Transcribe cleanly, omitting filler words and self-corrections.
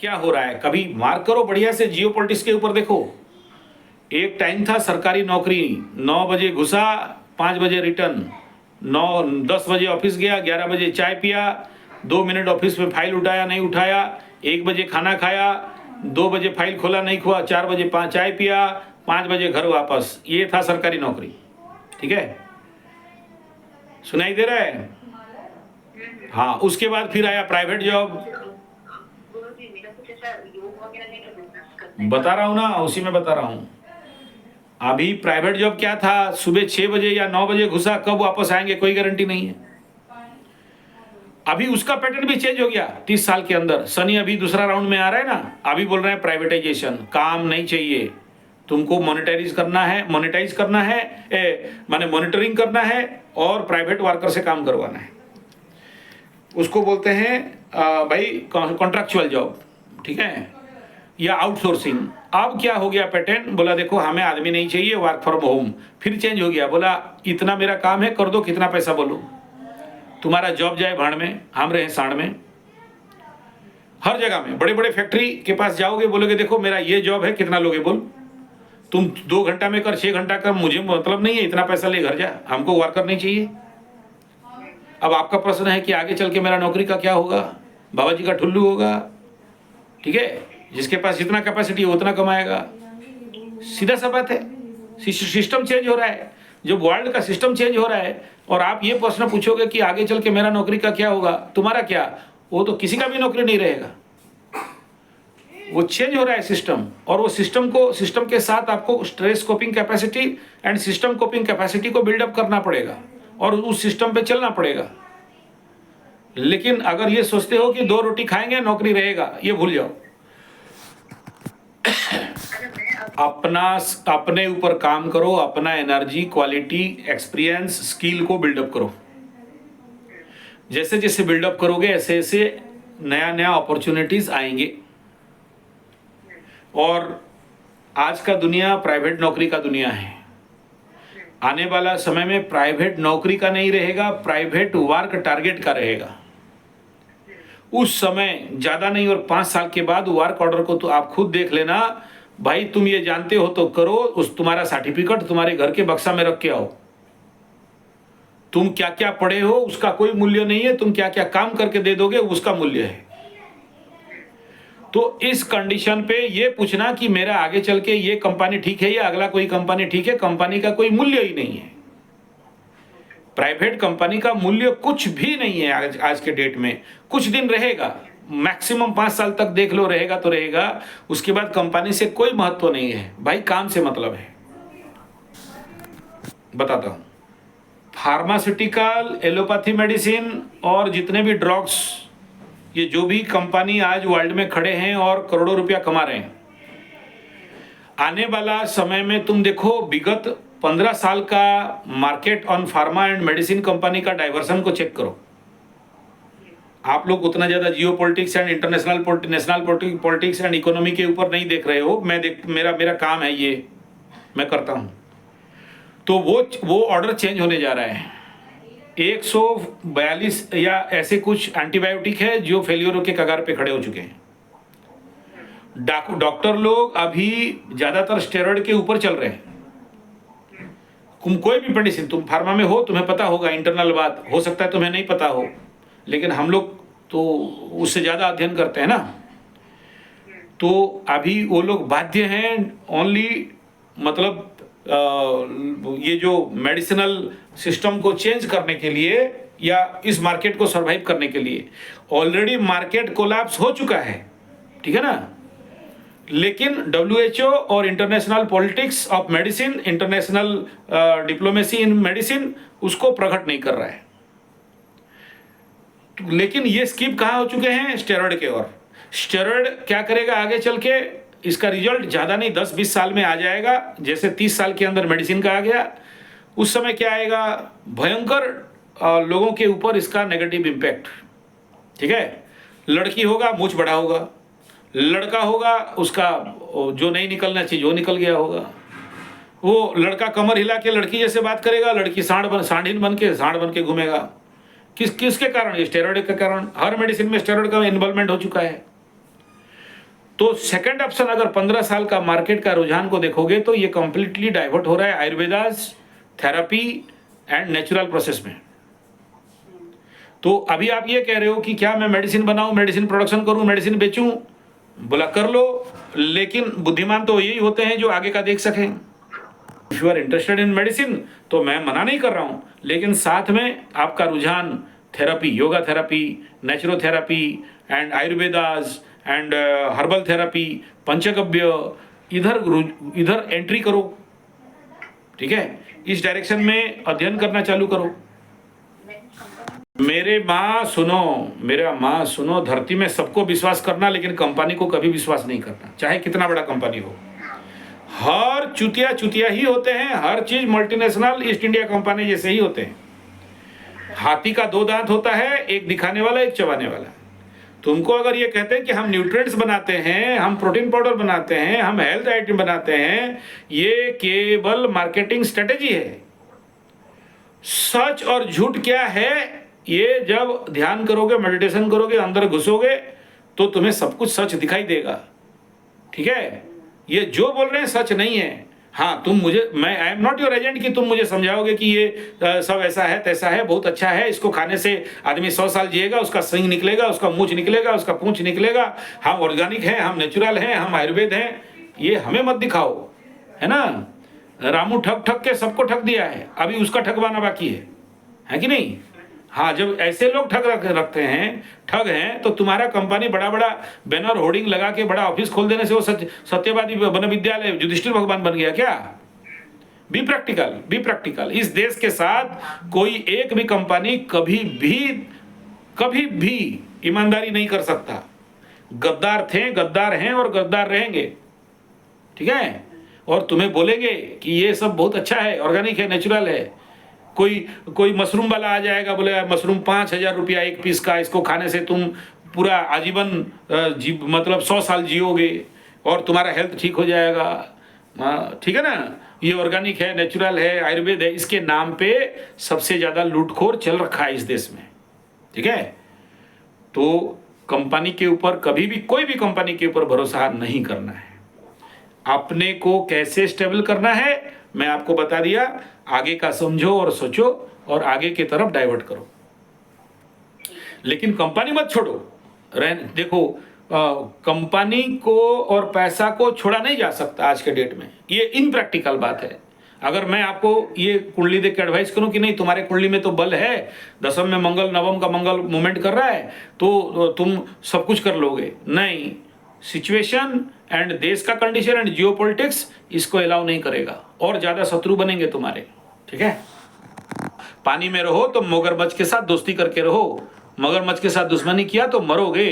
क्या हो रहा है, कभी मार्क करो बढ़िया से जियो पॉलिटिक्स के ऊपर देखो। एक टाइम था सरकारी नौकरी, 9 बजे घुसा, 5 बजे रिटर्न, 9-10 बजे ऑफिस गया, 11 बजे चाय पिया, 2 मिनट ऑफिस में फाइल उठाया नहीं उठाया, 1 बजे खाना खाया, 2 बजे फाइल खोला नहीं खोला, 4 बजे चाय पिया, 5 बजे घर वापस। ये था सरकारी नौकरी। ठीक है, सुनाई दे रहा है? हाँ, उसके बाद फिर आया प्राइवेट जॉब। बता रहा हूँ ना, उसी में बता रहा हूँ। अभी प्राइवेट जॉब क्या था, सुबह 6 बजे या 9 बजे घुसा, कब वापस आएंगे कोई गारंटी नहीं है। अभी उसका पैटर्न भी चेंज हो गया 30 साल के अंदर। सनी अभी दूसरा राउंड में आ रहा है ना, अभी बोल रहे हैं प्राइवेटाइजेशन, काम नहीं चाहिए, तुमको मोनेटाइज करना है, माने मॉनिटरिंग करना है और प्राइवेट वर्कर से काम करवाना है। उसको बोलते हैं भाई कॉन्ट्रैक्चुअल जॉब, ठीक है, या आउटसोर्सिंग। अब क्या हो गया पैटर्न, बोला देखो हमें आदमी नहीं चाहिए, वर्क फ्रॉम होम। फिर चेंज हो गया, बोला इतना मेरा काम है, कर दो, कितना पैसा बोलो, तुम्हारा जॉब जाए भाड़ में, हम रहे साड़ में। हर जगह में बड़े बड़े फैक्ट्री के पास जाओगे, बोलोगे देखो मेरा ये जॉब है, कितना लोगे बोल, तुम 2 घंटा में कर, 6 घंटा कर, मुझे मतलब नहीं है, इतना पैसा ले घर जा, हमको वर्कर नहीं चाहिए। अब आपका प्रश्न है कि आगे चल के मेरा नौकरी का क्या होगा, बाबा जी का ठुल्लू होगा, ठीक है, जिसके पास जितना कैपेसिटी है उतना कमाएगा। सीधा सा बात है, सिस्टम चेंज हो रहा है, जो वर्ल्ड का सिस्टम चेंज हो रहा है। और आप ये प्रश्न पूछोगे कि आगे चल के मेरा नौकरी का क्या होगा, तुम्हारा क्या, वो तो किसी का भी नौकरी नहीं रहेगा। वो चेंज हो रहा है सिस्टम, और वो सिस्टम के साथ आपको stress coping capacity and system coping capacity को बिल्डअप करना पड़ेगा और उस सिस्टम पे चलना पड़ेगा। लेकिन अगर ये सोचते हो कि 2 रोटी खाएंगे नौकरी रहेगा, ये भूल जाओ। अपने ऊपर काम करो, अपना एनर्जी, क्वालिटी, एक्सपीरियंस, स्किल को बिल्डअप करो। जैसे जैसे बिल्डअप करोगे ऐसे ऐसे नया नया अपॉर्चुनिटीज आएंगे। और आज का दुनिया प्राइवेट नौकरी का दुनिया है। आने वाला समय में प्राइवेट नौकरी का नहीं रहेगा, प्राइवेट वर्क टारगेट का रहेगा। उस समय ज्यादा नहीं, और 5 साल के बाद वर्क ऑर्डर को तो आप खुद देख लेना भाई, तुम ये जानते हो तो करो, उस तुम्हारा सर्टिफिकेट तुम्हारे घर के बक्सा में रख के आओ। तुम क्या क्या पढ़े हो उसका कोई मूल्य नहीं है, तुम क्या क्या काम करके दे दोगे उसका मूल्य है। तो इस कंडीशन पे ये पूछना कि मेरा आगे चल के ये कंपनी ठीक है या अगला कोई कंपनी ठीक है, कंपनी का कोई मूल्य ही नहीं है। प्राइवेट कंपनी का मूल्य कुछ भी नहीं है आज के डेट में। कुछ दिन रहेगा, मैक्सिमम 5 साल तक देख लो, रहेगा तो रहेगा, उसके बाद कंपनी से कोई महत्व नहीं है भाई, काम से मतलब है। बताता हूं, फार्मास्यूटिकल, एलोपैथी मेडिसिन और जितने भी ड्रग्स, ये जो भी कंपनी आज वर्ल्ड में खड़े हैं और करोड़ों रुपया कमा रहे हैं, आने वाला समय में तुम देखो विगत 15 साल का market on pharma and medicine company का डाइवर्सन को चेक करो। आप लोग उतना ज्यादा जियो politics and national politics and economy के ऊपर नहीं देख रहे हो, मेरा काम है, ये मैं करता हूं। तो वो ऑर्डर चेंज होने जा रहा है। 142 या ऐसे कुछ एंटीबायोटिक है जो फेलियर के कगार पे खड़े हो चुके हैं। डॉक्टर लोग अभी ज्यादातर स्टेरॉइड के ऊपर चल रहे हैं। कोई भी मेडिसिन, तुम फार्मा में हो, तुम्हें पता होगा, इंटरनल बात हो सकता है तुम्हें नहीं पता हो, लेकिन हम लोग तो उससे ज्यादा अध्ययन करते हैं ना। तो अभी वो लोग बाध्य हैं ओनली, मतलब ये जो मेडिसिनल सिस्टम को चेंज करने के लिए या इस मार्केट को सरवाइव करने के लिए। ऑलरेडी मार्केट कोलैप्स हो चुका है, ठीक है ना, लेकिन WHO और international politics of medicine, international diplomacy in medicine उसको प्रकट नहीं कर रहा है। लेकिन ये स्किप कहाँ हो चुके हैं, स्टेरॉइड के ओर। स्टेरॉइड क्या करेगा आगे चल के, इसका रिजल्ट ज़्यादा नहीं 10-20 साल में आ जाएगा, जैसे 30 साल के अंदर मेडिसिन का आ गया। उस समय क्या आएगा, भयंकर लोगों के ऊपर इसका नेगेटिव इम्पैक्ट, ठीक है। लड़की होगा मूंछ बड़ा होगा, लड़का होगा उसका जो नहीं निकलना चाहिए वो निकल गया होगा। वो लड़का कमर हिला के लड़की जैसे बात करेगा, लड़की सांढीन बन के घूमेगा। किसके कारण, ये स्टेरॉइड के कारण। हर मेडिसिन में स्टेरॉइड का इन्वॉल्वमेंट हो चुका है। तो सेकंड ऑप्शन अगर 15 साल का मार्केट का रुझान को देखोगे तो ये कंप्लीटली डाइवर्ट हो रहा है आयुर्वेदास, थेरेपी एंड नेचुरल प्रोसेस में। तो अभी आप ये कह रहे हो कि क्या मैं मेडिसिन बनाऊं, मेडिसिन प्रोडक्शन करूं, मेडिसिन बेचूं, बोला कर लो, लेकिन बुद्धिमान तो यही होते हैं जो आगे का देख सकें। If you are interested in medicine तो मैं मना नहीं कर रहा हूं, लेकिन साथ में आपका रुझान therapy, yoga therapy, naturotherapy and Ayurvedas and herbal therapy, panchagavya, इधर एंट्री करो, ठीक है, इस डायरेक्शन में अध्ययन करना चालू करो। मेरे माँ सुनो, धरती में सबको विश्वास करना, लेकिन कंपनी को कभी विश्वास नहीं करना, चाहे कितना बड़ा कंपनी हो। हर चुतिया ही होते हैं, हर चीज मल्टीनेशनल ईस्ट इंडिया कंपनी जैसे ही होते हैं। हाथी का 2 दांत होता है, एक दिखाने वाला, एक चबाने वाला। तुमको अगर ये कहते हैं कि हम न्यूट्रिएंट्स बनाते हैं, हम प्रोटीन पाउडर बनाते हैं, हम हेल्थ आइटम बनाते हैं, ये केवल मार्केटिंग स्ट्रेटेजी है। सच और झूठ क्या है, ये जब ध्यान करोगे, मेडिटेशन करोगे, अंदर घुसोगे तो तुम्हें सब कुछ सच दिखाई देगा, ठीक है। ये जो बोल रहे हैं सच नहीं है। हाँ, मैं I am not your agent कि तुम मुझे समझाओगे कि ये सब ऐसा है, तैसा है, बहुत अच्छा है, इसको खाने से आदमी 100 साल जिएगा, उसका सिंग निकलेगा, उसका मूछ निकलेगा, उसका पूंछ निकलेगा, हम ऑर्गेनिक हैं, हम नेचुरल हैं, हम आयुर्वेद हैं, ये हमें मत दिखाओ, है ना। रामू ठग के सबको ठग दिया है, अभी उसका ठगवाना बाकी है कि नहीं। हाँ, जब ऐसे लोग ठग हैं तो तुम्हारा कंपनी बड़ा बैनर होर्डिंग लगा के बड़ा ऑफिस खोल देने से वो सत्यवादी वन विद्यालय युधिष्ठिर भगवान बन गया क्या। Be practical. इस देश के साथ कोई एक भी कंपनी कभी भी ईमानदारी नहीं कर सकता। गद्दार थे, गद्दार हैं और गद्दार रहेंगे, ठीक है। और तुम्हें बोलेंगे कि ये सब बहुत अच्छा है, ऑर्गेनिक है, नेचुरल है। कोई मशरूम वाला आ जाएगा, बोले मशरूम 5,000 रुपया एक पीस का, इसको खाने से तुम पूरा आजीवन मतलब 100 साल जियोगे और तुम्हारा हेल्थ ठीक हो जाएगा, ठीक है ना। ये ऑर्गेनिक है, नेचुरल है, आयुर्वेद है, इसके नाम पे सबसे ज्यादा लूटखोर चल रखा है इस देश में, ठीक है। तो कंपनी के ऊपर कभी भी, कोई भी कंपनी के ऊपर भरोसा नहीं करना है। अपने को कैसे स्टेबल करना है मैं आपको बता दिया। आगे का समझो और सोचो और आगे की तरफ डाइवर्ट करो, लेकिन कंपनी मत छोड़ो। देखो, कंपनी को और पैसा को छोड़ा नहीं जा सकता आज के डेट में, ये इनप्रैक्टिकल बात है। अगर मैं आपको ये कुंडली देख के एडवाइस करूं कि नहीं तुम्हारे कुंडली में तो बल है, 10वें में मंगल, 9वें का मंगल मूवमेंट कर रहा है, तो तुम सब कुछ कर लोगे, नहीं। सिचुएशन एंड देश का कंडीशन एंड जियोपॉलिटिक्स इसको अलाउ नहीं करेगा, और ज्यादा शत्रु बनेंगे तुम्हारे, ठीक है। पानी में रहो तो मगरमच्छ के साथ दोस्ती करके रहो, मगरमच्छ के साथ दुश्मनी किया तो मरोगे।